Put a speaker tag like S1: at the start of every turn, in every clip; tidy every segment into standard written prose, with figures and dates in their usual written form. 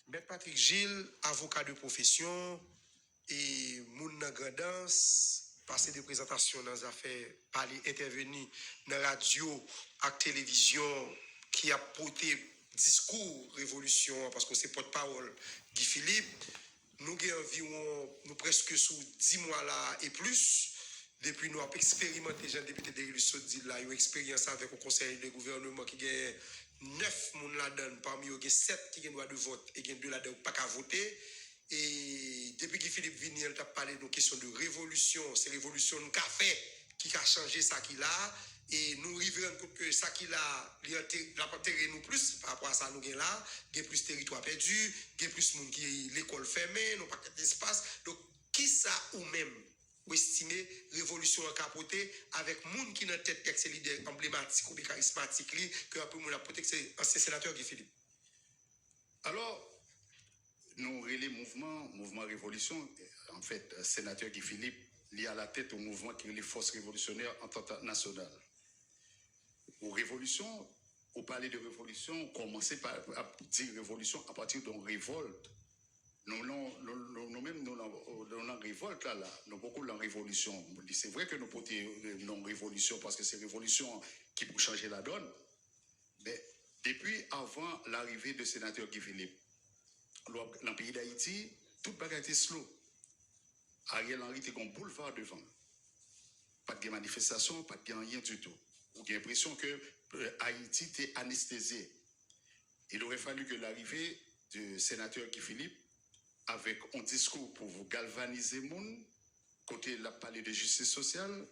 S1: Maître Patrick Gilles, avocat de profession et moun nan grandance, passé de présentation dans les affaires, parler, intervenir dans la radio et télévision qui a porté discours révolution parce que c'est porte-parole Guy Philippe. Nous avons environ, nous presque sous 10 mois là et plus. Depuis nous avons expérimenté, j'ai député de révolution dit là, une expérience avec le conseil de gouvernement qui gagne 9 moun là-dedans, parmi eux, 7 qui ont droit de vote et 2 là-dedans pas qu'à voter. Et depuis que Philippe Vigny a parlé de questions de révolution, c'est révolution nous qu'a fait qui a changé ça qu'il a. Et nous arrivons compte que ça qu'il a, il a pas nous plus par rapport à ça nous gagnons là, il y a plus de territoire perdu, il y a plus de monde qui l'école fermée, nous pas d'espace. Donc qui ça ou même ou estimer révolution en capoté avec monde qui dans tête texte leader emblématique ou charismatique que un peu mon apoté c'est ancien sénateur Guy Philippe.
S2: Alors nous les mouvement révolution en fait sénateur Guy Philippe lié à la tête au mouvement qui est les forces révolutionnaires en entente nationale. Aux révolutions, au parler de révolution, on commençait par dire révolution à partir d'une révolte. Nous-mêmes, nous en révolte là, nous beaucoup en révolution. C'est vrai que nous portons non révolution parce que c'est révolution qui peut changer la donne. Mais depuis avant l'arrivée du sénateur Guy Philippe, dans le pays d'Haïti, toute bagarre était slow. Ariel Henry était un boulevard devant. Pas de manifestation, pas de rien du tout. On a l'impression que Haïti était anesthésié. Il aurait fallu que l'arrivée du sénateur Guy Philippe, avec un discours pour vous galvaniser le monde, côté la parler de justice sociale,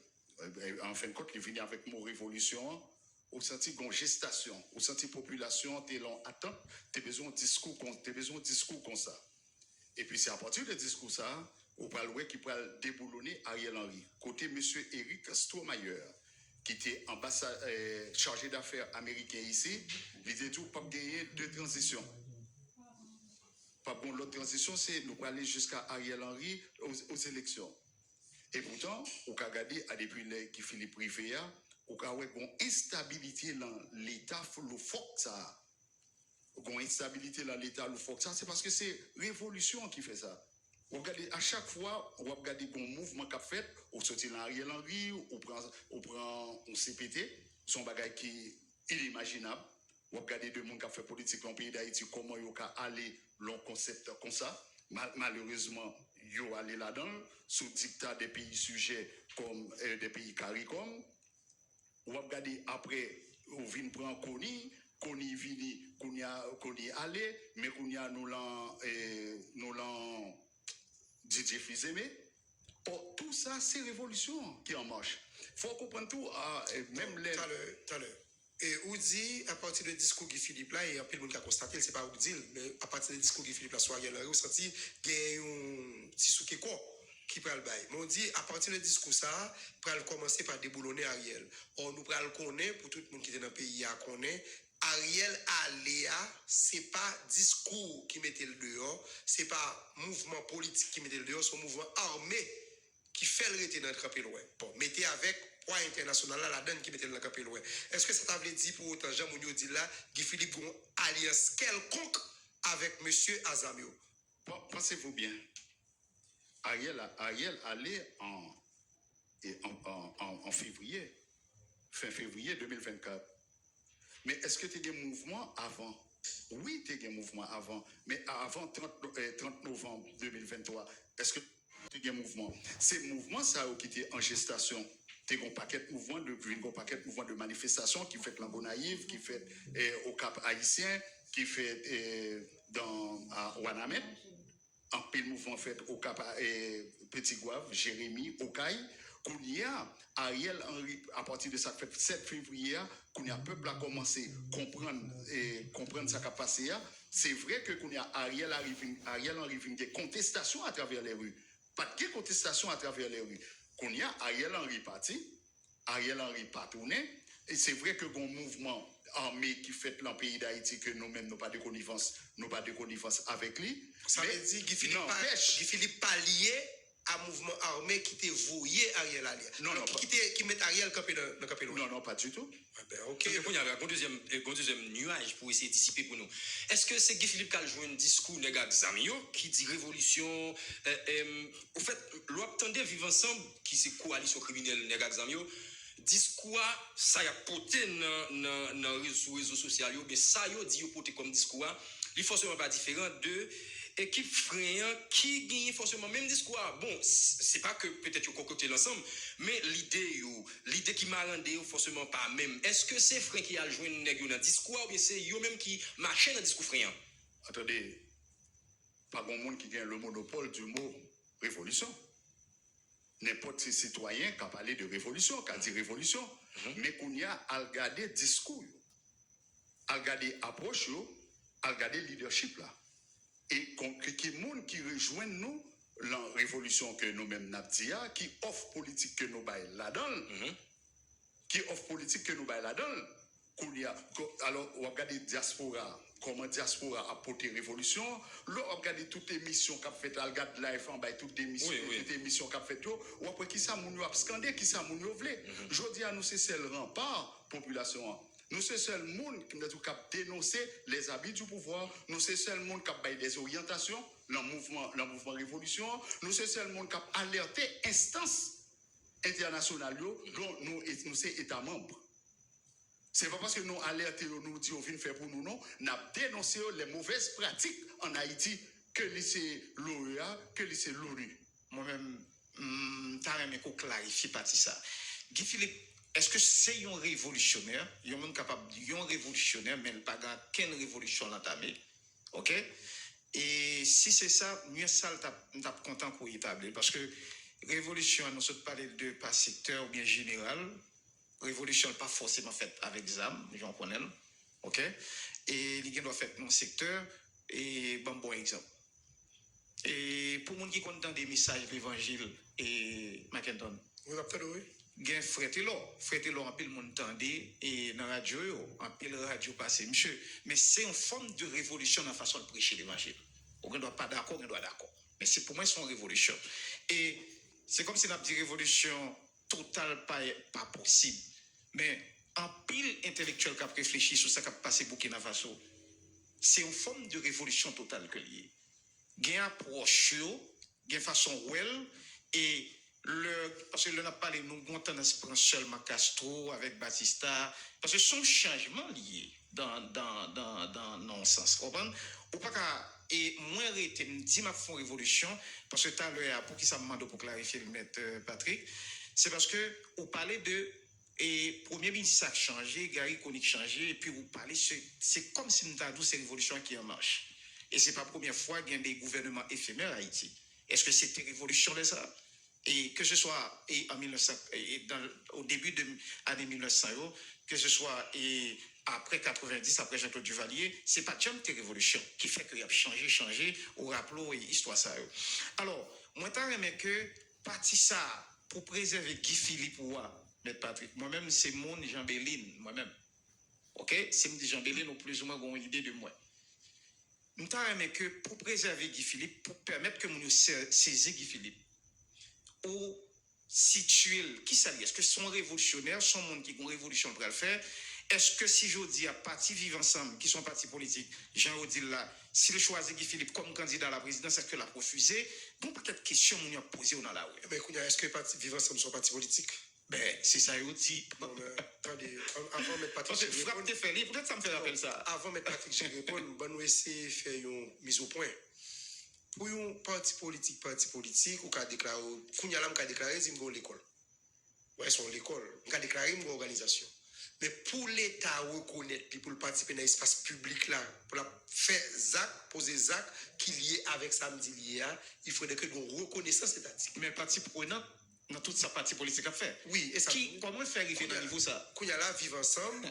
S2: en fin de compte, il vient avec mon révolution, au senti une gestation, au senti population, t'es long attends, t'as besoin de discours comme ça. Et puis c'est à partir de discours ça, on parle qui peut déboulonner Ariel Henry. Côté monsieur Eric Stromayer, qui était chargé d'affaires américain ici, il disait tout pas gagner de transition. Pas bon, l'autre transition, c'est nous aller jusqu'à Ariel Henry aux élections. Et pourtant, au Kagadi, depuis que Philippe Rivea, au cas où il y a une instabilité dans l'État, le fort ça. Une instabilité dans l'État, le fort ça, c'est parce que c'est révolution qui fait ça. On regarde à chaque fois, on va regarder un mouvement qu'a fait, on sortit dans Ariel Henry, on prend un CPT, son bagage qui est inimaginable. On regarde de monde qui a fait politique dans le pays d'Haïti, comment ils ont aller dans concept comme ça. Malheureusement, ils ont allé là-dedans, sous dictat des pays sujets comme des pays CARICOM. On regarde après, on vient prendre Koni vini, Koni allé, mais Koni a nous l'en Didier Fils-Aimé. Tout ça, c'est révolution qui en marche. Il faut comprendre tout, même les...
S1: Tout à l'heure. Et ou dit, à partir du discours Guy Philippe là, et un peu de monde qui a constaté, c'est pas ou dit, mais à partir du discours Guy Philippe là, soit il y a senti qu'il y a un petit souké quoi qui prend le bail. Mais on dit, à partir du discours ça, pral commencer par déboulonner Ariel. Or, nous pral connaître, pour tout le monde qui est dans le pays, à connaître, Ariel Aléa, c'est pas discours qui mettait le dehors, c'est pas mouvement politique qui mettait le dehors, c'est un mouvement armé qui fait le rete dans le campé loin. Bon, mettez avec poids international là, la donne qui mettait dans le campé loin. Est-ce que ça t'avait dit pour autant, Jean Mounio dit là, Guy Philippe Gon alliance quelconque avec M. Azamio?
S2: Pensez-vous bien, Ariel allait en février, fin février 2024. Mais est-ce que tu as des mouvements avant? Oui, tu as des mouvements avant. Mais avant 30 novembre 2023, est-ce que tu as des mouvements? Ces mouvements, ça qui étaient en gestation. Tu as un paquet de mouvements, de manifestations qui fait Lambeau Naïve, qui fait au Cap Haïtien, qui fait à Ouanamet. En pile mouvement fait au Cap Petit Gouave, Jérémy, Okaï. Qu'on y a Ariel Henry, à partir de ça, fait 7 février, qu'on y a peuple a commencé à comprendre ça qui a passé. C'est vrai que qu'on y a Ariel Henry, des contestations à travers les rues. Pas de contestations à travers les rues. Qu'on y a Ariel Henry parti, Ariel Henry pas tourné. Et c'est vrai que un mouvement armé qui fait dans le pays d'Haïti que nous-mêmes n'avons pas de connivence avec lui.
S1: Ça veut dire Guy Philippe pas lié à mouvement armé qui te voyé Ariel Henry.
S2: Non, non,
S1: Qui met Ariel campé dans campé
S2: Non, non, pas du tout.
S1: Ah ben, ok.
S3: Il y a un deuxième nuage pour essayer de dissiper pour nous. Est-ce que c'est Guy Philippe qui a joué un discours négatif qui dit révolution au fait, l'obtendez vivre ensemble, qui c'est coalition criminelle négatif discours, ça y a porté dans les réseaux sociaux, mais ça y a dit porté comme discours, il est forcément pas différent de équipe frayant qui gagne forcément même discours. Bon, c'est pas que peut-être qu'on côté l'ensemble, mais l'idée qui m'a rendu forcément pas même. Est-ce que c'est frère qui a joué un discours ou bien c'est eux même qui marchent dans le discours frayant?
S2: Attendez, pas grand monde qui gagne le monopole du mot révolution. N'importe quel citoyen qui a parlé de révolution, qui a dit révolution, mais qu'on y a à regarder discours, à regarder approche, à regarder leadership là. Et qui monde qui rejoint nous, la révolution que nous-mêmes n'avons dit, qui offre politique que nous baillons là-dedans, qui offre politique que nous baillons là-dedans, alors on regarde diaspora, comment diaspora a porté révolution, là on regarde toutes les missions qu'a fait Algad Life, on baille toutes les missions, toutes les missions qu'a fait tout, ou après qui ça moun yo a scandé, qui ça moun yo vle. Je dis à nous c'est seul rempart population. Nous sommes seul monde qui a dénoncé les habits du pouvoir. Nous sommes seul monde qui a baillé des orientations, le mouvement révolution. Nous sommes seul monde qui a alerté instances internationales dont nous sommes États membres. C'est pas parce que nous alertons, nous disons, on vient faire pour nous, non. Nous avons dénoncé les mauvaises pratiques en Haïti que c'est l'OEA, que c'est l'ONU.
S4: Moi-même, t'as aimé qu'on clarifie partie ça. Guy Philippe, est-ce que c'est un révolutionnaire? Il y a un monde capable de un révolutionnaire, mais il n'y a pas qu'une révolution entamée. OK? Et si c'est ça, mieux ça, je suis content pour établir. Parce que révolution, nous sommes parlé de par secteur ou bien général. Révolution n'est pas forcément faite avec des armes, j'en connais. OK? Et il doit faire dans le secteur. Et bon exemple. Et pour les gens qui content des messages de l'évangile et Mackinton.
S1: Vous avez oui?
S4: Gen Frételo en pile monde tendé et dans radio en pile radio passé monsieur mais c'est une forme de révolution dans la façon de prêcher l'évangile. On ne doit pas d'accord, on doit d'accord. Mais c'est pour moi c'est une révolution. Et c'est comme si on a dit révolution totale pas possible. Mais en pile intellectuel qui a réfléchi sur ça qui a passé Burkina Faso, c'est une forme de révolution totale que lié. Gen approche, gen façon well et parce que l'on a parlé, nous avons tendance à prendre seulement Castro avec Batista, parce que son changement lié dans non sens. Comprendre? Ou pas qu'à, et moi, je dis ma fond révolution, parce que tout à l'heure, pour qui ça me demande pour clarifier le maître Patrick, c'est parce que vous parlez de, et premier ministre a changé, Gary Konik changé, et puis vous parlez, c'est comme si nous avons cette révolution qui est en marche. Et ce n'est pas la première fois qu'il y a des gouvernements éphémères à Haïti. Est-ce que c'était révolution de ça? Et que ce soit en 1900, au début de l'année 1900, que ce soit après 90, après Jean-Claude Duvalier, ce n'est pas déjà une révolution qui fait qu'il a changé, au rappelot et histoire ça. Alors, moi, je aimé que, parti ça, pour préserver Guy Philippe ou M. Patrick, moi-même, c'est mon Jean Béline, moi-même. OK? C'est mon Jean Béline, ou plus ou moins, ont une idée de moi. Je aimé que, pour préserver Guy Philippe, pour permettre que nous saisissions Guy Philippe, ou situer qui ça est-ce que son révolutionnaire son monde qui ont révolution pour le faire est-ce que si je dis à parti vivre ensemble qui sont partis politiques Jean dit là s'il choisit Guy Philippe comme candidat à la présidence est-ce que l'a refusé bon peut-être question on a posé dans la rue
S1: mais est-ce que parti vivre ensemble sont partis politiques
S4: ben c'est ça aussi
S1: attendez avant mettre Patrick
S4: frappe tes fait peut-être ça me fait rappeler ça
S1: avant mettre Patrick je réponds nous essayer faire une mise au point. Pour un parti politique, ou qu'a déclaré, Kounya Lam qu'a déclaré, c'est une l'école. Ouais, c'est l'école. Qu'a déclaré une organisation. Mais pour l'État reconnaître, puis pour participer dans l'espace public là, pour faire ZAC, poser ZAC, qui est lié avec samedi lié, il faudrait que nous reconnaissons cette étatique.
S4: Mais parti prenant, dans toute sa partie politique à faire.
S1: Oui, et ça.
S4: Comment faire arriver dans niveau ça?
S1: Kounya Lam vivre ensemble,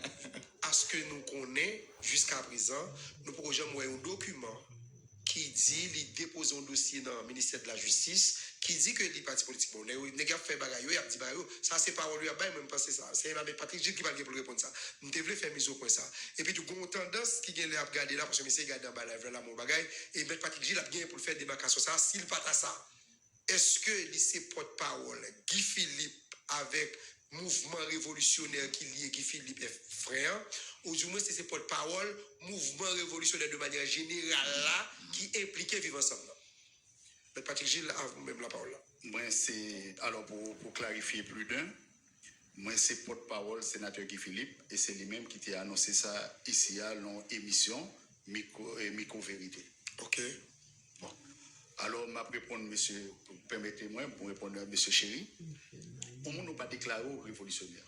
S1: à ce que nous connaissons jusqu'à présent, nous pourrons jamais un document qui dit, il dépose un dossier dans le ministère de la Justice, qui dit que les partis politiques, bon, les gars fait bagaille, ils ont dit bagaille, ça c'est pas lui, même penser ça. C'est avec Patrick Gilles qui va pour répondre ça. Nous devons faire mise au point ça. Et puis, tu as une tendance qui vient à regarder là, parce que monsieur regarde dans la mon bagaille, et M. Patrick Gilles a bien pour faire des démarcation ça, s'il pas à ça. est-ce que c'est porte-parole Guy Philippe avec mouvement révolutionnaire qui lie Guy Philippe et frère, ou du moins c'est porte-parole mouvement révolutionnaire de manière générale là qui impliquait vivre ensemble. Mais Patrick Gilles a vous-même la parole là.
S2: Moi, c'est, alors pour clarifier plus d'un, moi, c'est porte-parole sénateur Guy Philippe, et c'est lui-même qui t'a annoncé ça ici à l'émission Micro-Vérité.
S1: Ok.
S2: Bon. Alors, je vais répondre, monsieur, permettez-moi, pour répondre à monsieur Chéri. On n'a pas déclaré révolutionnaire.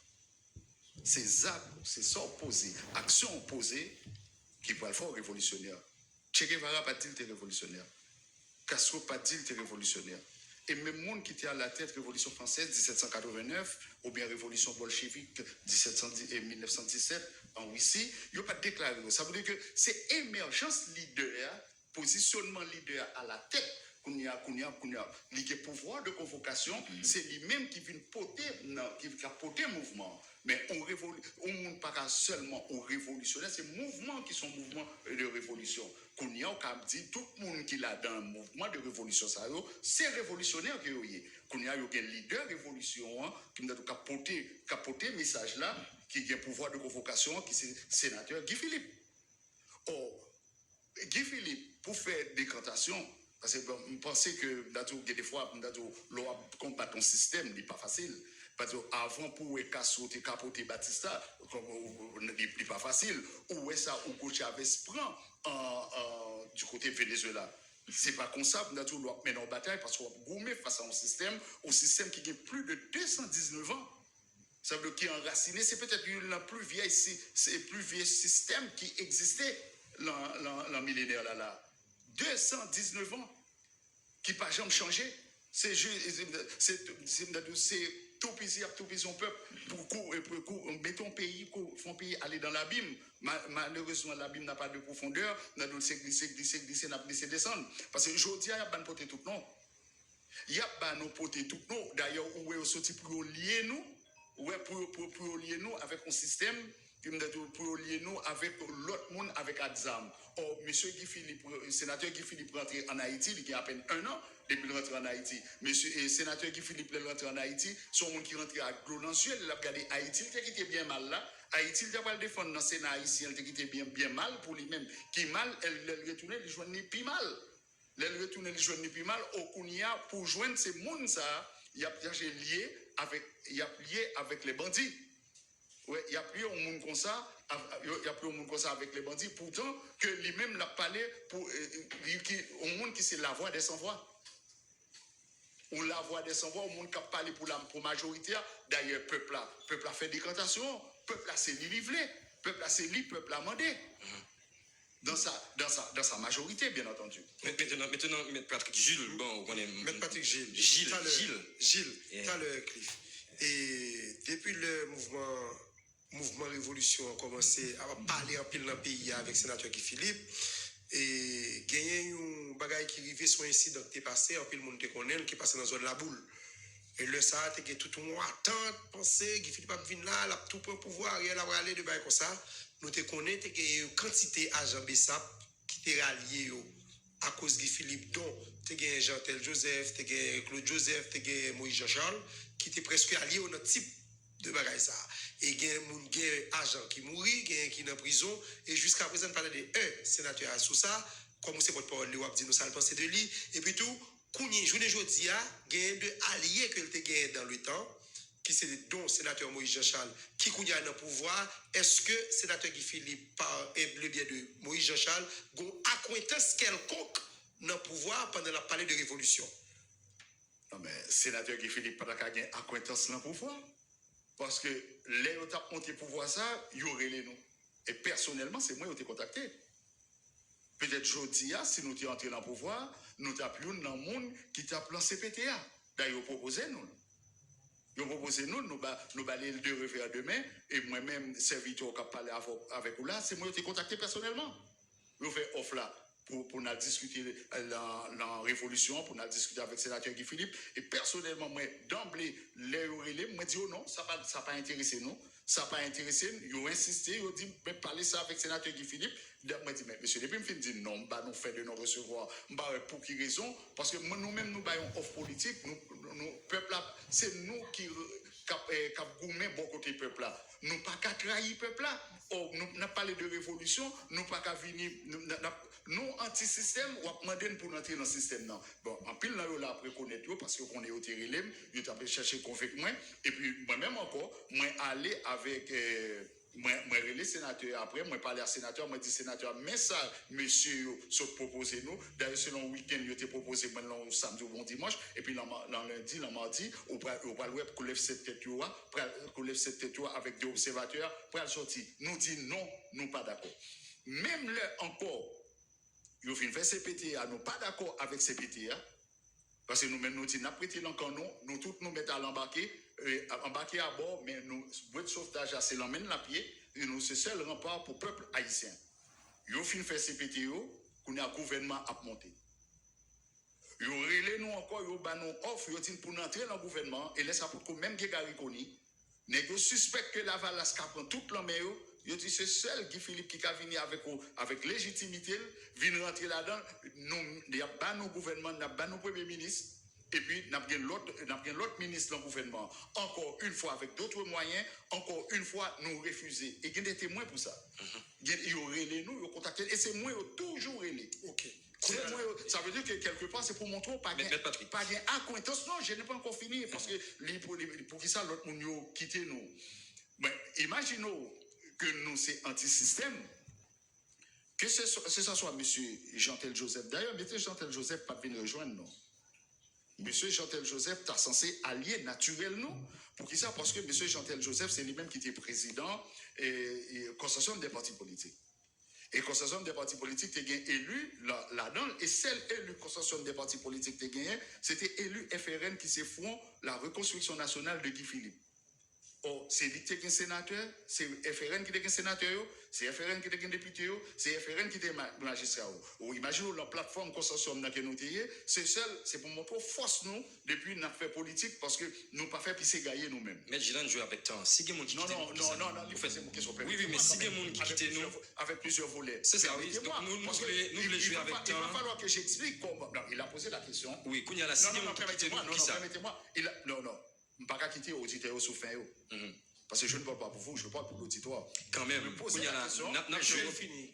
S2: C'est actes, c'est ça opposé, action opposée qui va le faire révolutionnaire. Che Guevara pas dit qu'il était révolutionnaire. Castro pas dit qu'il était révolutionnaire. Et même monde qui était à la tête révolution française 1789 ou bien révolution bolchevique 1917 en Russie, il n'a pas déclaré. Ça veut dire que c'est émergence leader, positionnement leader à la tête. Qu'on y a le pouvoir de convocation, c'est lui-même qui vient porter, qui a porté le mouvement. Mais on ne pas seulement au révolutionnaire, c'est mouvements qui sont mouvements de révolution. Qu'on y a, on dit tout le monde qui l'a dans un mouvement de révolution, c'est révolutionnaire qui est. Qu'on y a un leader révolution qui a porté le message là, qui a un pouvoir de convocation, qui est sénateur Guy Philippe. Or, Guy Philippe, pour faire décantation, parce que je pense que des fois, l'on combat ton système, n'est pas facile. Parce qu'avant, pour Castro capoter Batista, n'est pas facile. Ou est-ce que Hugo Chavez prend du côté Venezuela? C'est pas comme ça, nous doit mener en bataille parce qu'on gourmet face à un système qui a plus de 219 ans. Ça veut dire qu'il est enraciné. C'est peut-être le plus vieil système qui existait l'an millénaire là. 219 ans qui n'a pas jamais changé. C'est tout plaisir son peuple pour mettre un pays, aller dans l'abîme. Malheureusement, l'abîme n'a pas de profondeur. Nous avons glisser, descendre. Parce que aujourd'hui, il y a un poté tout non. Il y a un poté tout non. D'ailleurs, où est sorti pour lier nous, pour lier nous avec un système pour lier nous avec l'autre monde avec Adzam. Or, monsieur Guy Philippe, sénateur Guy Philippe rentré en Haïti, il y a à peine 1 an depuis le rentré en Haïti. Monsieur sénateur Guy Philippe rentré en Haïti, son monde qui rentré à Glonansuel, il a regardé Haïti, il était bien mal là. Haïti, il a pas le défendre dans le Sénat haïtien, il était bien mal pour lui-même. Qui mal, elle retourne, il joue ni plus mal. Elle retourne, il joue ni plus mal. Au Kounia, pour joindre ces mondes, ça, il a lié avec les bandits. Ouais, il y a plus un monde comme ça, avec les bandits. Pourtant, que lui-même l'a parlé pour un monde qui c'est la voix des sans-voix. On la voix des sans-voix, au monde qui a parlé pour la majorité. D'ailleurs, peuple a fait décantation, peuple a c'est livré, peuple a c'est libre, peuple a mandé. Dans sa majorité, bien entendu.
S3: Maintenant, Patrick Gilles, bon, on est.
S1: Maître Patrick Gilles.
S3: Gilles.
S1: T'as le Cliff. Et depuis le mouvement révolution a commencé à parler en pile dans le pays avec le sénateur Guy Philippe, et gagné un bagage qui arrivait sur un incident qui est passé, en pile monde te connaît, qui est passé dans la zone de la boule. Et le ça, tu as tout le monde attendre, penser, Guy Philippe a venir là, il a tout pour pouvoir, il a aller de bail comme ça. Nous te connaissons, tu as une quantité d'agents BESAP qui t'est rallié à cause de Guy Philippe, dont tu as Jean-Tel Joseph, tu as Claude Joseph, tu as Moïse Jean-Charles, qui étaient presque alliés au type de bagaille ça. Et il y a un agent qui mourit, il y a un qui est en prison, et jusqu'à présent, on parle de un sénateur sous ça, comme c'est votre parole, nous dit nous ça penser de lui, et puis tout, je ne dis pas, il y a deux alliés que tu gagné dans le temps, qui c'est dont sénateur Moïse Jean-Charles, qui est dans le pouvoir. Est-ce que sénateur Guy Philippe, par le biais de Moïse Jean-Charles, a une acquaintance quelconque dans le pouvoir pendant la parole de révolution?
S2: Non, mais sénateur Guy Philippe n'a pas gagné acquaintance dans le pouvoir. Parce que les autres ont monté pouvoir ça, il y aurait les noms. Et personnellement, c'est moi qui ai été contacté. Peut-être aujourd'hui, si nous étions entrés dans le pouvoir, nous t'appelions dans le monde qui t'appelait CPTA. D'ailleurs, ils proposé nous. Ils ont proposé nous aller le 2 refaire demain, et moi-même, serviteur qui a parlé avec vous là, c'est moi qui ai été contacté personnellement. Ils ont fait offre là pour nous discuter la révolution, pour nous discuter avec le sénateur Guy Philippe. Et personnellement, moi, d'emblée, moi, dit oh non, ça n'a pas intéressé nous. Ça n'a pas intéressé. Ils ont insisté, ils ont dit, mais parlez ça avec le sénateur Guy Philippe. Moi, je dis, mais monsieur, depuis, je me dis non, bah, nous fait de non recevoir. Bah, pour qui raison? Parce que nous-mêmes, nous baillons offre politique, nous, peuple là, c'est nous qui cap gourmet bon côté peuple là. Nous pas qu'à trahir peuple là. Oh, nous n'a parlé de révolution, nous pas qu'à venir, nous anti-système, ou à demander pour entrer dans le système. Non. Bon, en pile, là, là, après connaître, parce qu'on est au terrain, je t'ai cherché convainc moi, et puis moi-même encore, moi aller avec. Moi, les sénateurs après, moi parler à sénateur, moi dis sénateur, mais ça, monsieur, saute proposé nous. D'ailleurs, selon le week-end, il était proposé maintenant samedi ou bon dimanche, et puis le lundi, le mardi, on va le web qu'on lève cette tête avec des observateurs, pour le sortir. Nous dit non, nous pas d'accord. Même là encore, il faut faire CPTA, nous pas d'accord avec CPTA, parce que nous-mêmes, nous disons, nous prêtons dans le canon, nous tous nous mettons à l'embarquer à bord, mais nous, boîte de sauvetage, c'est l'emmène la pied, et nous, c'est seul rempart pour le peuple haïtien. Ils ont fini de faire CPTO, qu'on a un gouvernement à monter. Ils ont relé nous encore, ils ont nous offre, ils ont dit pour entrer dans le gouvernement, et laisse pour même Gégari Koni, ils suspectent que la Valasse prend toute l'homme, ils ont dit c'est seul Guy Philippe qui a venu avec légitimité, vient rentrer là-dedans, nous, pas nos gouvernements, n'a pas nos premiers ministres. Et puis, nous avons l'autre ministre dans le gouvernement, encore une fois, avec d'autres moyens, encore une fois, nous refuser. Et il y a des témoins pour ça. Ils ont relé nous, ils ont contacté, et c'est moi qui ai toujours relé.
S1: Ok.
S2: Ça veut dire que quelque part, c'est pour montrer pas bien acquaintance. Non, je n'ai pas encore fini, parce que pour qui ça, l'autre monde a quitté nous. Mais imaginons que nous, c'est anti-système. Que ce soit M. Jean-Tel Joseph. D'ailleurs, M. Jean-Tel Joseph pas venir rejoindre nous. Monsieur Jean-Tel Joseph, tu es censé allier naturel, non? Pour qui ça? Parce que monsieur Jean-Tel Joseph, c'est lui-même qui était président et consortium des partis politiques. Et consortium des partis politiques, tu es élu là-dedans, et celle élu consortium des partis politiques, tu gagné, c'était élu FRN qui s'est fond la reconstruction nationale de Guy Philippe. Oh, c'est lui qui est un sénateur, c'est FRN qui est un sénateur, c'est FRN qui est un député, c'est FRN qui est un magistrat. Ou imaginez la plateforme consortium que nous avons, c'est pour montrer force nous depuis notre fait politique parce que nous pas fait pisser gagner nous-mêmes.
S3: Mais Gilan joue avec temps. Si quelqu'un qui quitte
S2: non, il faut une question.
S3: Oui, mais si quelqu'un qui quitte nous
S2: avec plusieurs volets.
S3: C'est ça, oui. Nous voulons jouer avec temps.
S2: Il va falloir que j'explique comment. Il a posé la question.
S3: Oui, quand il y a la si quelqu'un qui quitte nous, qui ça?
S2: Permettez-moi. Non. Je ne peux pas quitter l'auditeur sous fin. Parce que je ne parle pas pour vous, je parle pour l'auditoire.
S3: Quand même, il y a la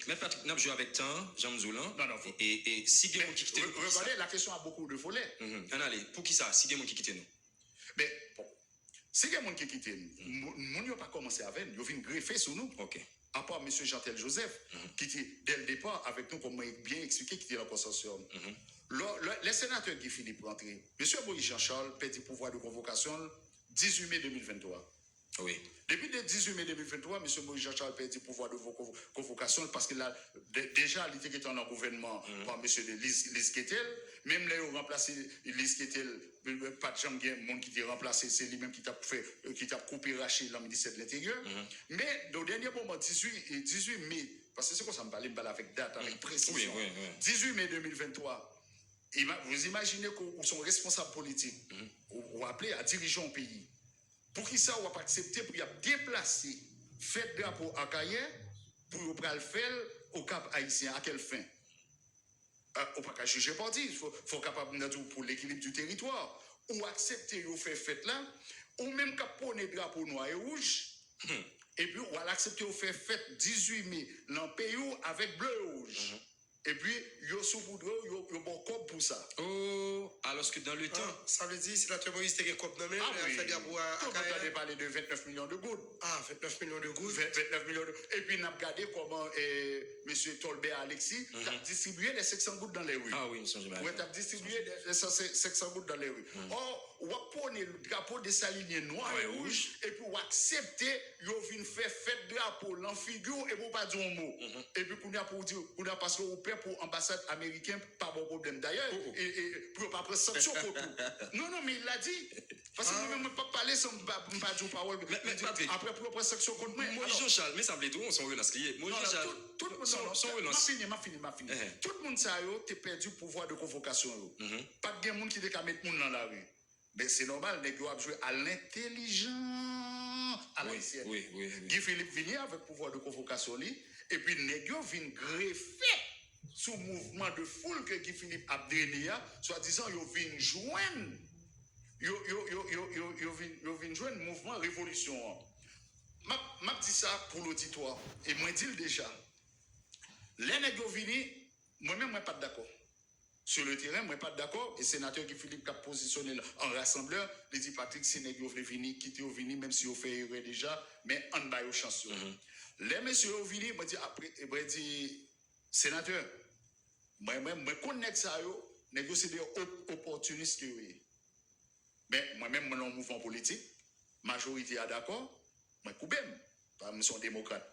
S3: mais Patrick, n'a joué avec temps, Jean Zoulan. Et si quelqu'un qui quitte nous.
S2: Regardez, la question a beaucoup de volets.
S3: Allez, pour qui ça? Si quelqu'un qui quitte nous.
S2: Mais bon, si quelqu'un qui quitte nous, nous n'avons pas commencé avec nous, nous venons greffer sur nous.
S3: Ok.
S2: À part M. Jean-Tel Joseph, qui était dès le départ avec nous, comme bien expliqué, qui était dans le consortium. Les sénateurs Guy Philippe rentré, M. Moïse Jean-Charles perdit le pouvoir de convocation 18 mai 2023.
S3: Oui.
S2: Depuis le 18 mai 2023, M. Moïse Jean-Charles perdit le pouvoir de convocation parce qu'il a déjà été dans le gouvernement par M. Lise Ketel. Même là, il a remplacé Lise Ketel, pas de gens, monde qui t'a remplacé, c'est lui-même qui t'a coupé Rachid dans le ministère de l'Intérieur. Mais au dernier moment, 18 mai, parce que c'est quoi ça me parle avec date, avec précision. 18 mai 2023. Vous imaginez qu'ils sont responsables politiques, ou appelés à diriger un pays. Pour qui ça, on va accepter pour déplacer, faire drapeau à Kaye, pour le faire au Cap haïtien. À quelle fin? On ne peut pas juger par dire. Il faut capable de dire pour l'équilibre du territoire. Ou accepter de faire fête là, ou même caponner drapeau noir et rouge. Et puis, on va accepter de faire fête 18 mai dans le pays avec bleu et rouge. Et puis, il y a sous-poudre, il y a bon cop pour ça.
S3: Oh, alors que dans le temps.
S1: Ça veut dire, si la Moïse était un cop dans le même, il a fait drapeau à
S2: Kaye. On a parlé de 29 millions de gouttes.
S1: 29 millions de gouttes.
S2: 29 millions de gouttes. Et puis, on a regardé comment M. Tolbert Alexis a distribué les 500 gouttes dans les rues.
S3: Ah oui, nous sommes
S2: On a distribué les 500 gouttes dans les rues. Or, on va prendre le drapeau de sa ligne noire et rouge, et puis on va accepter, on vient faire fête drapeau, l'enfigure, et pour pas dire un mot. Et puis, on a pour dire, on a passé au père pour l'ambassade américaine, pas bon problème d'ailleurs, et pour pas prendre sanction pour tout. Non, mais il l'a dit. Parce que nous ne pouvons pas parler sans pas dire parole. Après, pour prendre sanction contre moi.
S3: Moi, Jean-Charles, mais ça me plaît tout, on s'en relance. Moi, Jean-Charles,
S2: tout le monde, m'a fini. Tout le monde, ça a perdu le pouvoir de convocation. Pas de monde qui a mettre monde dans la rue. Mais c'est normal, les gars jouer à l'intelligence, à l'ancienne.
S3: Oui.
S2: Guy Philippe vient avec pouvoir de convocation, Et puis, nèg yo vin greffer sous mouvement de foule que Guy Philippe a drainé, soi-disant, yo vin joindre. Yo vin joindre mouvement révolution. M'a dit ça pour l'auditoire. Et moi, dis le déjà. Les nèg yo vini, moi-même, moi pas d'accord. Sur le terrain, moi pas d'accord. Et sénateur Guy Philippe qui a positionné en rassembleur, il dit Patrick, si nèg yo vle vini, quitter yo vini, même si yo fait erreur déjà, mais en bas yo chance. Les messieurs yo vini, moi dit après, moi dit sénateur, moi-même, moi connais ça yo, nèg yo c'est des opportunistes que oui. Mais moi-même, moi, dans le mouvement politique, majorité est d'accord, moi, coubem, parce que je suis démocrate.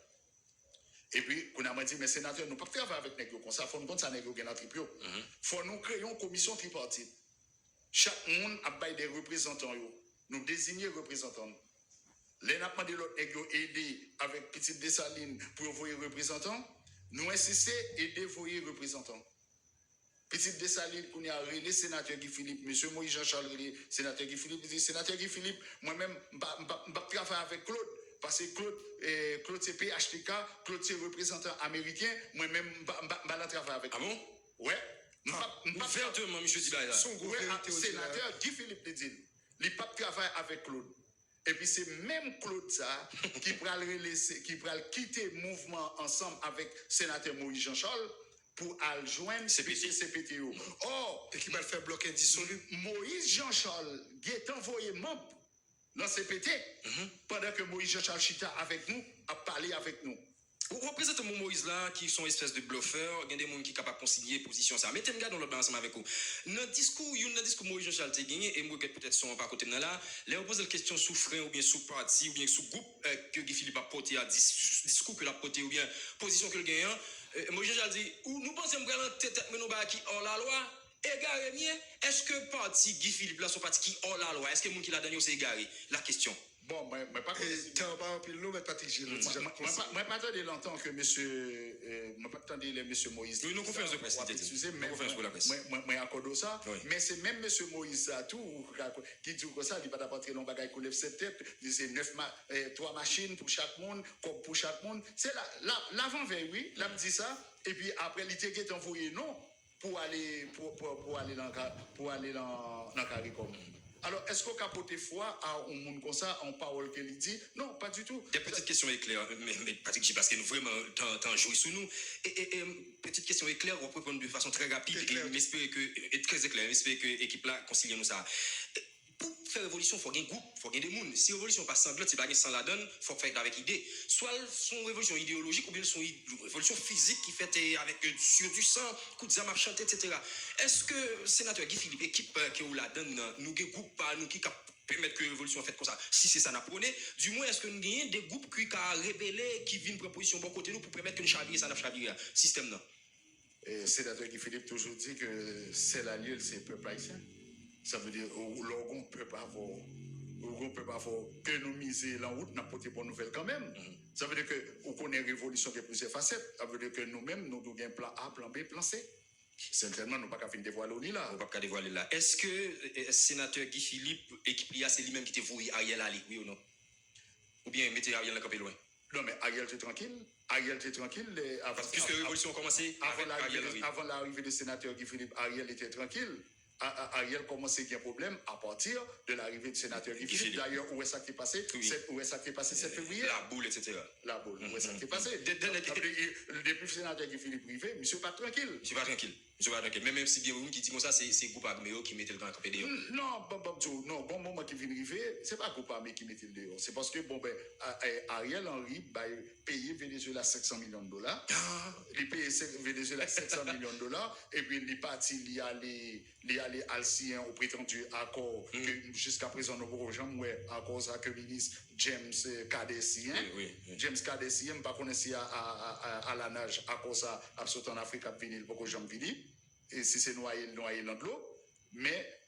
S2: Et puis, on a dit, mais sénateur, nous ne pouvons pas travailler avec les gens comme ça, il faut nous compte ça, les gens qui sont tripio. Il faut nous créer une commission tripartite. Chaque monde a bail des représentants, nous désigner représentants. Les n'a pas de l'autre aider avec Petite Dessalines pour envoyer représentants, nous insister et dévoyer représentants. Petite Dessalines, qu'on a relé sénateur Guy Philippe, monsieur Moïse Jean-Charles relé sénateur Guy Philippe, dit sénateur Guy Philippe, moi-même, je ne vais pas travailler avec Claude, parce que Claude c'est PHTK, Claude c'est représentant américain, moi-même, je ne vais pas travailler avec lui.
S3: Ah bon?
S2: Ouais.
S3: Ouvertement, monsieur Dibaya.
S2: Son sénateur Guy Philippe le dit, il ne va pas travailler avec Claude. Et puis c'est même Claude ça qui va quitter le mouvement ensemble avec sénateur Moïse Jean-Charles pour joindre CPTO. Or,
S1: Et qui va le faire bloc indissolu.
S2: Moïse Jean-Charles est envoyé membre dans CPT pendant que Moïse Jean-Charles Chita avec nous, a parlé avec nous.
S3: Vous représentez mon Moïse là, qui sont espèces de bluffeurs, il y a des gens qui sont capables de concilier position ça. Mettez-moi dans le bain ensemble avec vous. Dans le discours, Moïse Jean-Charles a gagné, et moi peut-être sont pas à côté de là, les on pose la question sous frein ou bien sous parti ou bien sous groupe que Guy Philippe a porté à discours que l'a porté ou bien position que le gagnant. Moïse Jean-Charles dit, nous pensons que nous tête mais nous qui hors la loi. Égaré mien, est-ce que parti Guy Philippe là son parti qui hors la loi, est-ce que les gens qui l'a donné c'est égaré? La question.
S2: Bon, moi pas
S1: Tiens, par exemple, nous, mais Patrick Gilles.
S2: Moi pas attendre longtemps que monsieur moi pas attendre les monsieur Moïse.
S3: Oui, nous confiance de presse.
S2: Excusez, mais
S3: confiance pour la presse.
S2: Moi accorde ça,
S3: Oui.
S2: mais c'est même monsieur Moïse ça tout qui dit que ça, il pas d'apporter long bagaille coulève cette tête, c'est 3 machines pour chaque monde, comme pour chaque monde. C'est l'avant-veille, oui, là me dit ça et puis après il était envoyé non pour aller dans CARICOM. Alors, est-ce qu'on capote foi à un monde comme ça, en parole qu'elle dit? Non, pas du tout.
S3: Des petites questions éclair, mais Patrick, j'ai parce que nous vraiment t'en jouer sous nous. Et petite question éclair, on peut prendre de façon très rapide et très éclair. J'espère que l'équipe là concilie nous ça. Pour faire révolution, il faut gagner groupe, il faut gagner des gens. Si révolution pas sanglante, c'est pas gagner sans la donne, il faut faire avec idée. Soit son révolution idéologique ou bien son révolution physique qui fait avec sur du sang, coup de zama chanter, etc. Est-ce que sénateur Guy Philippe, équipe qui ou la donne, nous gagner groupe pas nous qui permettre que la révolution faite comme ça? Si c'est ça n'a prôné, du moins est-ce que nous gagnons des groupes qui ont rébellé, qui viennent proposition bon côté nous pour permettre que nous chavions ça n'a chaviré système là?
S2: Sénateur Guy Philippe toujours dit que c'est l'allié, c'est le peuple haïtien. Ça veut dire qu'on ne peut pas avoir économiser la route, n'a pas de bonnes nouvelles quand même. Ça veut dire qu'on connaît une révolution qui a plusieurs facettes. Ça veut dire que nous-mêmes, nous avons un plan A, plan B, plan C. Certainement, nous ne pouvons pas dévoiler au là.
S3: On ne peut pas dévoiler là. Est-ce que le sénateur Guy Philippe, équipe là, c'est lui-même qui te voulu Ariel Ali, oui ou non? Ou bien mettez Ariel là, loin?
S2: Non, mais Ariel était tranquille.
S3: Puisque la révolution a commencé
S2: avant l'arrivée du sénateur Guy Philippe, Ariel était tranquille. Ariel commençait à un problème à partir de l'arrivée du sénateur Guy Philippe. D'ailleurs, où est-ce que c'est passé? Où est-ce que c'est passé 7 février?
S3: La boule, etc.
S2: La boule, où est-ce que c'est passé? Depuis le sénateur Guy Philippe privé, monsieur pas tranquille.
S3: Monsieur pas tranquille. Mais même si bien vous qui dit comme ça, c'est le groupe armé qui mettait le camp à dehors.
S2: Non, bon moment qui vient arriver, c'est pas le groupe armé qui mettait le dehors. C'est parce que, Ariel Henry payé Venezuela $700 millions. Il payé Venezuela $700 millions, et puis il est parti, il allait alcien au prétendu accord que jusqu'à présent nous n'avons jamais accord ça que le ministre James Kadessien. James Kadessien, pas connaissé à la nage accord ça absolument en Afrique à venir pour que j'en vienne. Et si c'est noyé dans l'eau, mais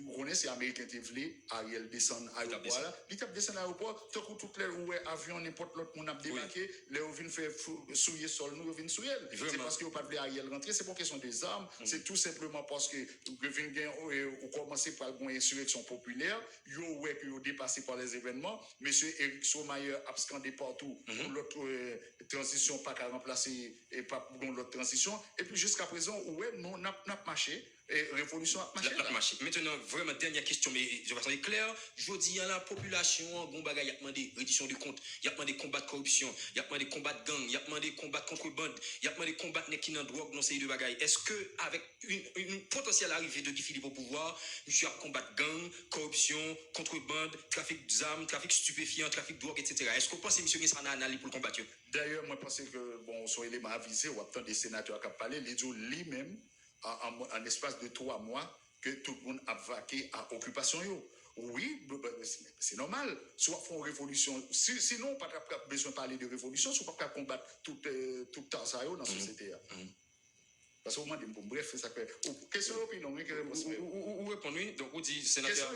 S2: on connaît ces Américains qui veulent, Ariel descend à l'aéroport là, il tape descend à l'aéroport, tant que toutes les avions n'importe l'autre monde a débarqué, les viennent faire souiller sol, nous viennent souiller. C'est parce que pas voulu Ariel rentrer, c'est pour question des armes, c'est tout simplement parce que viennent ou commencer par une insurrection populaire, yo ouais que yo dépassé par les événements, monsieur Eric Somayer abscondé partout, l'autre transition pas qu'à remplacer et pas pour l'autre transition, et puis jusqu'à présent ouais nous n'a marché. Et révolution a marché.
S3: Maintenant, vraiment, dernière question, mais je vais être clair. Je dis à la population, bon bagay, il y a demandé reddition de compte, il y a demandé combat de corruption, il y a demandé combat de gang, il y a demandé combat de contrebande, il y a demandé combat de qui dans drogue, dans ces deux bagailles. Est-ce que, avec une potentielle arrivée de Guy Philippe au pouvoir, monsieur a combattre gang, corruption, contrebande, trafic d'armes, trafic stupéfiant, trafic de drogue, etc. Est-ce que vous pensez, monsieur, qu'il sera analysé pour le combattre?
S2: D'ailleurs, moi, je pense que, bon, son élément avisé, ou attend des sénateurs qui ont parlé, les deux lui-même, en espace de 3 mois, que tout le monde a vaqué à occupation. Oui, c'est normal. Soit font révolution. Sinon, pas besoin de parler de révolution, soit pas combattre tout temps ça dans la société. Parce qu'au moins, bref, c'est ça que. Question d'opinion, oui, que
S3: Ou répondre, donc, vous dites, sénateur.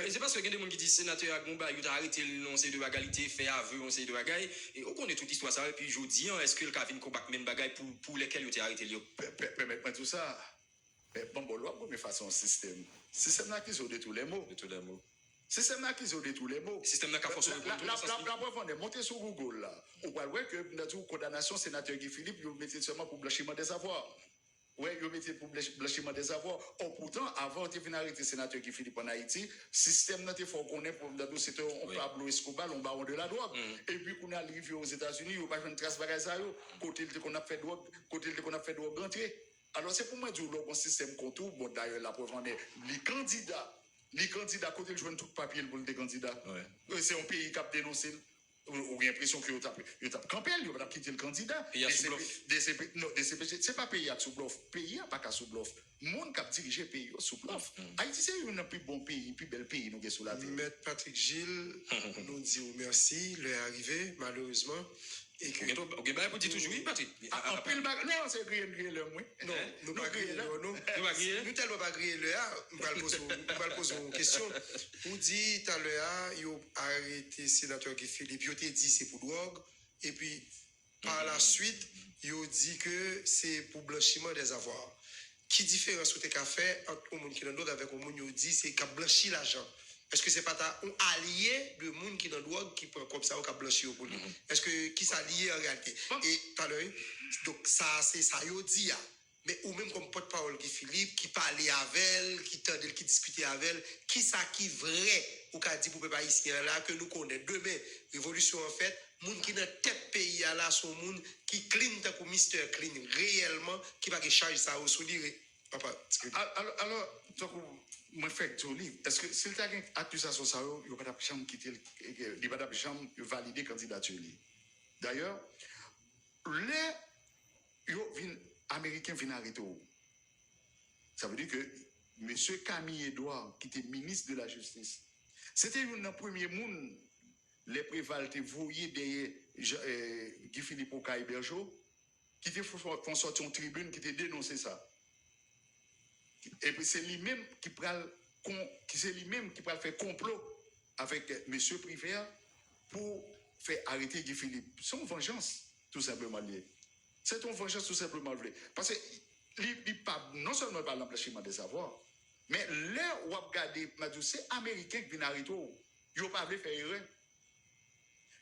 S3: C'est parce que il y a des gens qui disent, sénateur Agomba, il a arrêté le non, c'est de bagalité, fait aveu, on sait de bagaille. Et on connaît toute l'histoire, ça. Et puis, je dis, est-ce que le cas vient combattre même bagaille pour lesquels il a arrêté le.
S2: Permettez-moi tout ça. Bon, là, de façon, système. Système là qui ont de tous les mots.
S3: De tous les mots.
S2: Système là qui ont de tous les mots.
S3: Système là qui a forcé le
S2: la preuve, on est monté sur Google là. On voit que dans une condamnation, sénateur Guy Philippe, il mettait seulement pour blanchiment des avoirs. Oui, il mettait pour blanchiment des avoirs. Pourtant, avant de venir arrêter le sénateur Guy Philippe en Haïti, système là, il faut qu'on ait pour nous, c'était un Pablo Escobar, un baron de la drogue. Et puis, qu'on est arrivé aux États-Unis, on n'a pas une trace de ça, côté qu'on a fait drogue, rentrer. Alors, c'est pour moi dire un système contour. Bon, d'ailleurs, la preuve en est, les candidats, côté le joint tout papier pour les candidats. C'est un pays qui a dénoncé. On a l'impression que vous avez campé, vous avez quitté le candidat. C'est pas pays sous bluff. Pays n'a pas qu'à sous bluff. Le monde qui a dirigé le pays sous bluff. Haïti, c'est un plus bon pays, plus bel pays nous sous la terre.
S1: Maître Patrick Gilles nous dit merci, l'heure est arrivée, malheureusement. Et que.
S3: Ok, bah, vous dites toujours oui, Patrick.
S2: Non, c'est griller le moins.
S1: Non, nous ne pas griller le non. Nous ne pas griller le on va le poser une question. Vous dites tout à l'heure, il a arrêté le sénateur Guy Philippe, il a dit c'est pour drogue. Et puis, par la suite, il a dit que c'est pour blanchiment des avoirs. Qui différence vous avez fait entre le monde qui est dans drogue avec le monde qui dit c'est qu'il a blanchi l'argent? Est-ce que c'est pas un allié de monde qui est dans le drogue qui prend comme ça ou qui a blanchi au bout? Est-ce que qui s'allie en réalité? Et tout à l'heure, donc ça, c'est ça, il dit. Mais ou même comme porte-parole Guy Philippe, qui parlait avec elle, qui discutait avec elle, qui ça qui vrai, ou qui a dit pour les haïtiens là, que nous connaissons demain, révolution en fait, monde qui dans tête pays là, son monde qui clean comme Mr. Clean, réellement, qui va charger ça au sourire. Papa,
S2: alors, moi, fait tout livre. Est-ce que s'il y a une accusation, ça, il n'y a pas de chambre quitter, il n'y a pas de chambre valider la candidature. D'ailleurs, les Américains viennent arrêter. Ça veut dire que M. Camille Edouard, qui était ministre de la Justice, c'était un premier monde, les prévalés voyaient des Guy Philippe Okaïberjo, qui font sortir en tribune, qui était dénoncé ça. Et puis c'est lui-même qui pral faire complot avec M. Prévert pour faire arrêter Guy Philippe. C'est une vengeance, tout simplement lié. C'est une vengeance tout simplement lié. Parce que non seulement par l'emblanchiment des avoirs, mais là où on regarde, c'est Américain qui vient arrêter. Ils n'ont pas voulu faire erreur.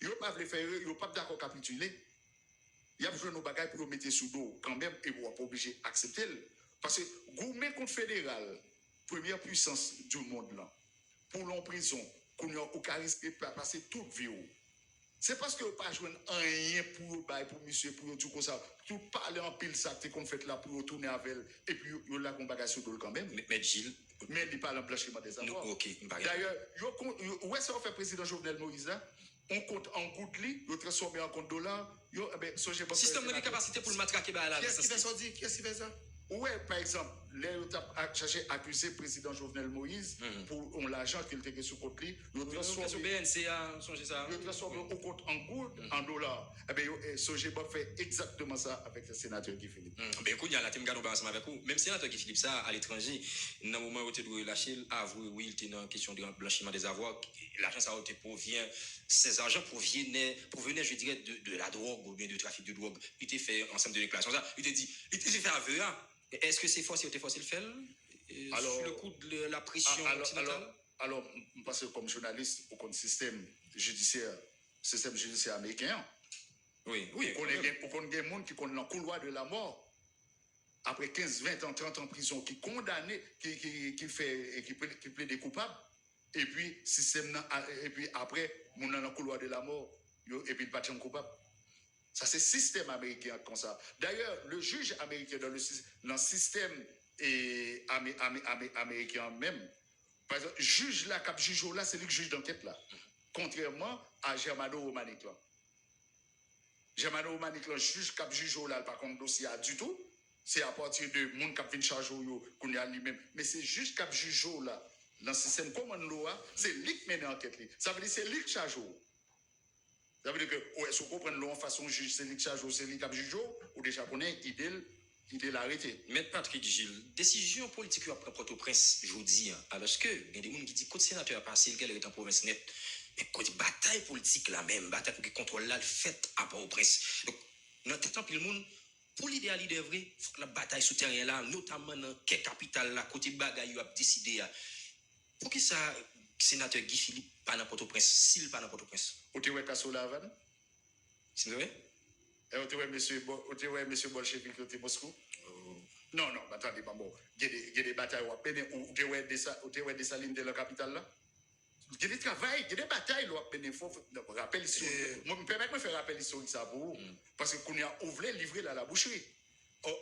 S2: Ils n'ont pas voulu faire erreur, ils n'ont pas d'accord capituler. Il y a besoin de nos bagages pour mettre sous dos quand même et vous n'êtes pas obligé d'accepter. Parce que Gourmet contre fédéral, première puissance du monde là, pour l'en prison, qu'on a risqué de passer toute vie. C'est parce que vous n'avez pas joué rien pour monsieur, pour tout comme ça. Tout parler en pile ça, qu'on fait là pour tourner avec elle, et puis vous avez un bagage sur le quand même.
S3: Mais Gilles.
S2: Mais il parle en blanchiment des avoirs.
S3: D'ailleurs,
S2: où est-ce qu'on fait président Jovenel Moïse là? On compte en goutte, on transforme en compte dollar.
S3: Système de capacité pour le matraquer.
S1: Qui est-ce qui fait ça?
S2: Ouais, par exemple, les cherché accuser le président Jovenel Moïse pour l'argent qu'il était sous compte lui, il transformé au compte en gourde, en dollars. Eh bien, Sogeba fait exactement ça avec le sénateur Guy Philippe.
S3: Ben écoute, il y a la team gardons ensemble avec vous. Même sénateur Guy Philippe ça à l'étranger, dans le moment où tu dois relâcher, avoué oui, il était dans la question de blanchiment des avoirs, l'argent ça provient, ces argents provenaient, je dirais, de la drogue ou bien du trafic de drogue. Il était fait ensemble de déclarations. Il était dit, il était fait aveu. Est-ce que c'est forcé ou forcé le faire alors, sur le coup de la pression occidentale?
S2: Alors, parce que comme journaliste, au système judiciaire américain,
S3: oui.
S2: On a des gens qui sont dans le couloir de la mort. Après 15, 20 ans, 30 ans en prison, qui condamné, qui plaide des coupables. Et puis, et puis après, on est dans le couloir de la mort. Et puis, il pas coupable. Ça, c'est le système américain comme ça. D'ailleurs, le juge américain dans le système américain même, par exemple, juge là, cap juge là, c'est lui qui juge d'enquête là. Contrairement à Germano Romanik là. Germano Romanik là, juge cap juge là, par contre, dossier du tout. C'est à partir de monde qui vient charger qu'on y a lui-même. Mais c'est juste cap juge là, dans le système common law, c'est lui qui mène l'enquête. Ça veut dire c'est lui qui charge. Ça veut dire que, est-ce qu'on comprend l'eau en façon juge, c'est lui qui charge, c'est lui qui juge, ou déjà qu'on est idéal arrêté.
S3: Maître Patrick Gilles, décision politique après Port-au-Prince, je vous dis, alors que, il y a des gens qui disent que le sénateur a passé, qu'elle est en province nette, mais côté bataille politique la même, bataille pour qu'il contrôle là, le fait à Port-au-Prince. Donc, dans le temps, le monde, pour l'idéal, il vrai, il faut que la bataille souterraine là, notamment dans quelle capitale là, côté bagaille, il a décidé, pour qui ça, sénateur Guy Philippe, pas dans Port-au-Prince, s'il pas dans Port-au-Prince.
S2: Ou tu vois Kassolavan?
S3: C'est vrai?
S2: Et où tu vois monsieur Bolchevique côté Moscou? Non, attendez, bon. Il y a des batailles où tu vois des salines de la capitale là? Il y a des travails, il y a des batailles là, il faut rappeler ça. Moi, me permettez de faire rappel historique ça pour vous. Parce que qu'on a ouvert livrer là la boucherie.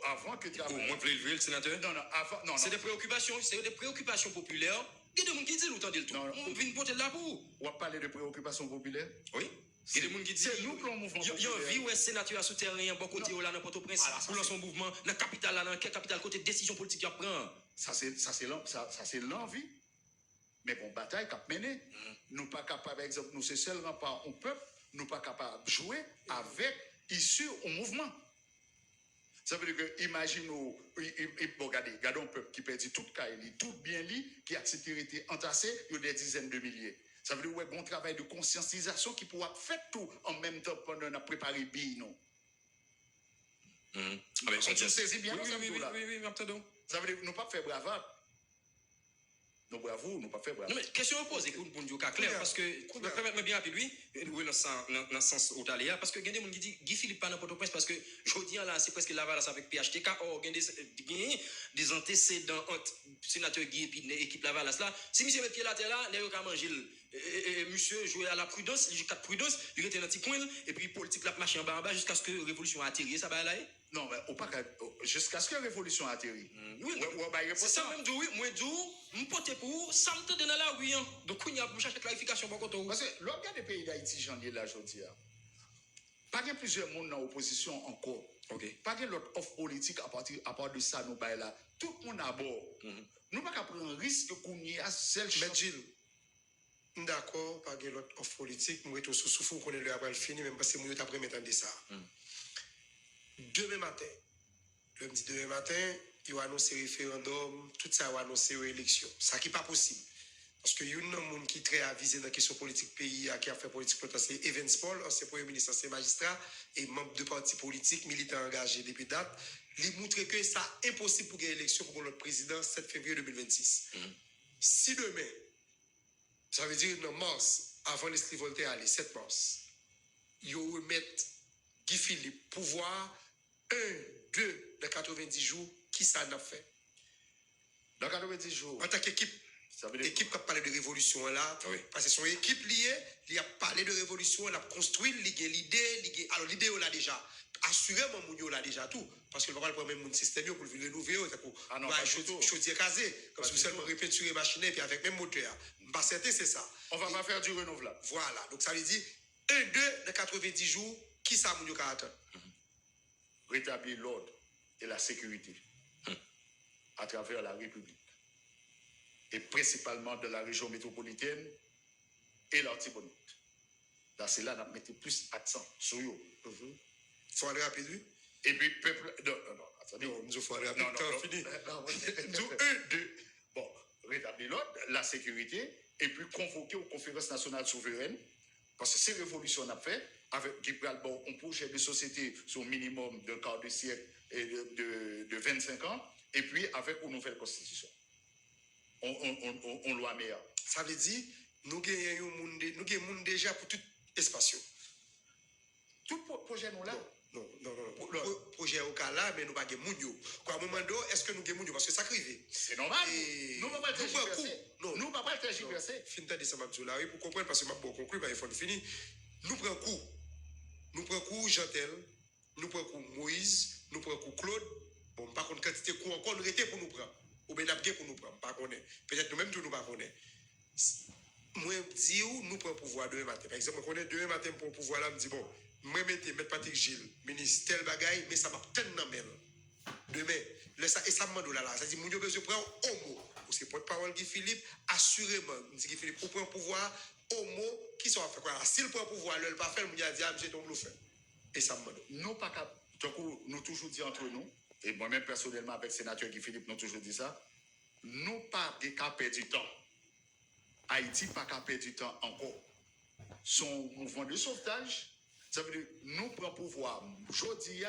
S2: Avant que tu
S3: aies. Au moins, vous livrer le sénateur?
S2: Non, avant. Non.
S3: C'est des préoccupations populaires. Il y a des gens qui disent, vous entendez le tout. On vient porter là pour vous.
S2: On va parler de préoccupations populaires?
S3: Oui. Il y a des gens qui disent,
S2: c'est nous qui l'on mouvement.
S3: Il y a envie où est sénateur souterrain, bon côté là, dans Port-au-Prince, pour lancer son mouvement, dans la capitale là, dans quelle capitale, côté décision politique qu'il prend.
S2: Ça, c'est l'envie. Mais bon, bataille qu'a mené. Nous pas capables, par exemple, nous, c'est seulement pas un peuple, nous pas capables de jouer avec issue au mouvement. Ça veut dire que, imaginez, regardez un peuple qui perdit toute caille, tout bien qui a sécurité entassée, il y a des dizaines de milliers. Ça veut dire qu'il y a un travail de conscientisation qui pourra faire tout en même temps pendant qu'on a préparé billes, non? On saisit bien
S3: oui,
S2: ça veut dire que nous ne pas faire bravade. Nous bravo, nous pas faire bravo.
S3: Non, mais question à poser pour nous dire clair, parce que, permettez-moi bien rapide, oui, dans le sens italien, parce que il y a des gens qui disent Guy Philippe pas dans Port-au-Prince, parce que je dis là, c'est presque Lavalas avec PHTK, or, il y a des antécédents entre sénateur Guy et l'équipe Lavalas là. Si monsieur met pied la terre là, il y a manger. Monsieur jouait à la prudence, il joue 4 prudence, il était dans un petit coin, et puis politique la marche en bas jusqu'à ce que la révolution a atterri, ça va là?
S2: Non, mais jusqu'à ce que la révolution a atterri.
S3: Oui, c'est ça même d'où, oui, moi d'où, je porte pour, ça me donne dans la rue. Donc, il y a chercher clarification pour côté.
S2: Parce que l'organe des pays d'Haïti, j'en ai là aujourd'hui. Pas de plusieurs monde dans l'opposition encore. Pas de l'autre offre politique à part de ça, nous là. Tout le monde à bord. Nous pas qu'à prendre un risque qu'on y a seul chance.
S1: D'accord, pas de l'autre offre politique, nous sommes sous fou qu'on est le après fini, même parce que nous sommes après mettre de ça. Demain matin, lundi demain matin, il va annoncer référendum, tout ça va annoncer élection. Ça qui n'est pas possible. Parce que il y a un monde qui est très avisé dans la question politique pays, qui a fait politique, c'est Evans Paul, ancien premier ministre, ancien magistrat, et membre de partis politiques, militant engagé depuis date. Il montre que ça est impossible pour gagner l'élection pour notre président 7 février 2026. Si demain, ça veut dire en mars, avant l'Estrie Voltaire, les 7 mars, ils remettent Guy Philippe pouvoir 1, 2 de 90 jours, qui ça n'a fait?
S2: Dans 90 jours.
S1: En tant qu'équipe, l'équipe qui a parlé de révolution là, parce que son équipe liée, il a parlé de révolution, elle a construit l'idée, alors l'idée on l'a déjà, assurément on l'a déjà tout, parce que le papa le même système pour le renouveler, pour chaudier casé, comme si vous seulement répéter et machiner, puis avec même moteur. Pas certain c'est ça.
S2: On va pas faire du renouvelable.
S1: Voilà, donc ça veut dire 1, 2 de 90 jours, qui ça mon attendre?
S2: Rétablir l'ordre et la sécurité. travers la République, et principalement de la région métropolitaine et l'Artibonite. Là, c'est là qu'on a mis plus accent sur eux.
S1: Faut aller rapide, oui.
S2: Et puis, peuple. Non, attendez.
S1: Non, nous faut aller rapide.
S2: Non,
S1: Fini.
S2: Tout un, deux. Bon, rétablir l'ordre, la sécurité, et puis convoquer aux conférences nationales souveraines, parce que ces révolutions qu'on a fait, avec qui prend un projet de société sur minimum d'un quart de siècle et de 25 ans, et puis avec une nouvelle constitution. On loi meilleure.
S1: Ça veut dire, nous gagnons déjà pour tout espace.
S2: Tout projet nous là.
S1: Non. Projet au cas là, mais nous pas de mounio. Quoi, à un moment donné, est-ce que nous avons mounio? Parce que ça arrive.
S2: C'est normal. Nous ne pouvons pas tergiverser.
S1: Non.
S2: Nous ne pouvons pas tergiverser.
S1: Fin de décembre, pour comprendre, parce que je vais conclure, il faut finir. Nous prenons coup. Nous prenons coup Jantel, nous prenons coup Moïse, nous prenons coup Claude. Bon, par contre, quantité coup encore, nous arrêtons pour nous prendre. Ou bien nous pour nous prendre. Pas connaître. Peut-être nous-mêmes, nous pas connaître. Moi, je dis, nous prenons pouvoir demain matin. Par exemple, je connais demain matin pour pouvoir là, je me dis, bon, moi, mettre Patrick Gilles, ministre tel bagaille, mais ça m'a tellement mal. Demain, et ça me demande là. Ça dit, mon besoin de prendre homo. Parce que porte-parole Guy Philippe, assurément, Guy Philippe, pour prendre pouvoir, homo, qui sont fait quoi? S'il prend pouvoir, le pas faire, il a dit, j'ai donc le fait. Et ça me demande.
S2: Nous, pas cap. Donc, nous toujours dit entre nous, et moi-même personnellement avec le sénateur Guy Philippe, nous toujours dit ça, nous pas qu'à perdre du temps. Haïti pas qu'à perdre du temps encore. Son mouvement de sauvetage, ça veut dire, nous prenons pouvoir. Jodi,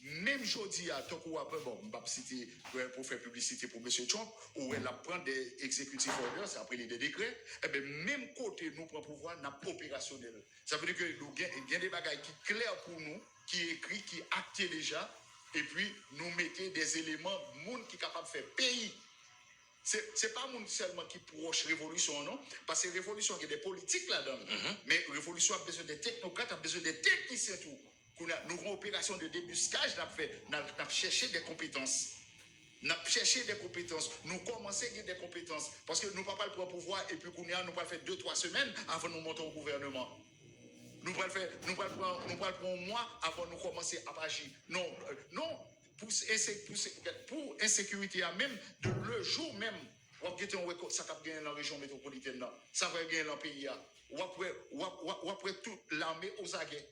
S2: même jodi, tant qu'on après, bon, je vais citer pour faire publicité pour M. Trump, où elle prend des exécutifs orders, c'est après les décrets, et bien, même côté, nous prenons pouvoir, nous opérationnel. Ça veut dire que nous avons des bagages qui sont clairs pour nous, qui est écrit, qui est acté déjà, et puis nous mettons des éléments, monde qui est capable de faire pays. C'est pas monde seulement qui proche révolution, non? Parce que révolution, il y a des politiques là-dedans. Mais révolution a besoin de technocrates, a besoin de techniciens tout. Nous avons une opération de débuscage, nous avons cherché des compétences. Nous avons cherché des compétences. Nous commençons à gagner des compétences. Parce que nous ne pouvons pas le pouvoir et puis nous pas faire 2-3 semaines avant de nous monter au gouvernement. Nous ne pouvons pas prendre un mois avant de nous commencer à agir. Non. Pour insécurité, même de le jour même, ça va gagner dans la région métropolitaine, ça va gagner dans le pays. Ou après toute l'armée aux aguets.